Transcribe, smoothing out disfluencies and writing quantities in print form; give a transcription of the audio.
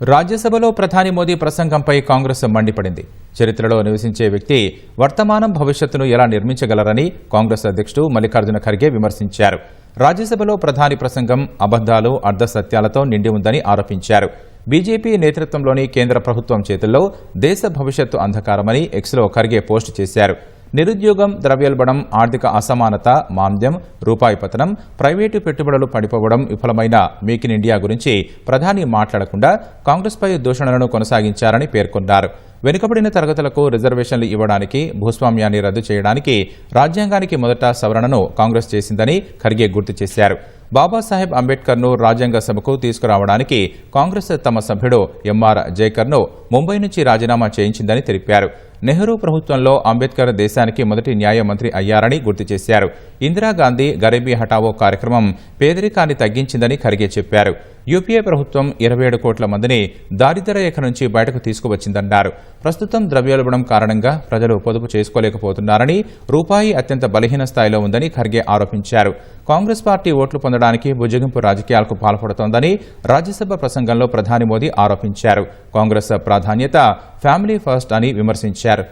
రాజ్యసభలో ప్రధాని మోదీ ప్రసంగంపై కాంగ్రెస్ మండిపడింది. చరిత్రలో నివసించే వ్యక్తి వర్తమానం భవిష్యత్తును ఎలా నిర్మించగలరని కాంగ్రెస్ అధ్యక్షుడు మల్లికార్జున ఖర్గే విమర్శించారు. రాజ్యసభలో ప్రధాని ప్రసంగం అబద్దాలు, అర్ధసత్యాలతో నిండి ఉందని ఆరోపించారు. బీజేపీ నేతృత్వంలోని కేంద్ర ప్రభుత్వం చేతుల్లో దేశ భవిష్యత్తు అంధకారమని ఎక్స్లో ఖర్గే పోస్టు చేశారు. నిరుద్యోగం, ద్రవ్యోల్బణం, ఆర్థిక అసమానత, మాంద్యం, రూపాయి పతనం, ప్రైవేటు పెట్టుబడులు పడిపోవడం, విఫలమైన మేక్ ఇన్ ఇండియా గురించి ప్రధాని మాట్లాడకుండా కాంగ్రెస్పై దూషణలను కొనసాగించారని పేర్కొన్నారు. వెనుకబడిన తరగతులకు రిజర్వేషన్లు ఇవ్వడానికి, భూస్వామ్యాన్ని రద్దు చేయడానికి రాజ్యాంగానికి మొదట సవరణను కాంగ్రెస్ చేసిందని ఖర్గే గుర్తు చేశారు. బాబాసాహెబ్ అంబేద్కర్ను రాజ్యాంగ సభకు తీసుకురావడానికి కాంగ్రెస్ తమ సభ్యుడు ఎంఆర్ జైకర్ను ముంబై నుంచి రాజీనామా చేయించిందని తెలిపారు. నెహ్రూ ప్రభుత్వంలో అంబేద్కర్ దేశానికి మొదటి న్యాయ మంత్రి అయ్యారని గుర్తు చేశారు. ఇందిరాగాంధీ గరీబీ హఠావో కార్యక్రమం పేదరికాన్ని తగ్గించిందని ఖర్గే చెప్పారు. యూపీఏ ప్రభుత్వం 27 కోట్ల మందిని దారిద్ర్య రేఖ నుంచి బయటకు తీసుకువచ్చిందన్నారు. ప్రస్తుతం ద్రవ్యోల్బణం కారణంగా ప్రజలు పొదుపు చేసుకోలేకపోతున్నారని, రూపాయి అత్యంత బలహీన స్థాయిలో ఉందని ఖర్గే ఆరోపించారు. కాంగ్రెస్ పార్టీ ఓట్లు పొందడానికి బుజ్జగింపు రాజకీయాలకు పాల్పడుతోందని రాజ్యసభ ప్రసంగంలో ప్రధాని మోదీ ఆరోపించారు. కాంగ్రెస్ ప్రాధాన్యత ఫ్యామిలీ ఫస్ట్ అని విమర్శించారు.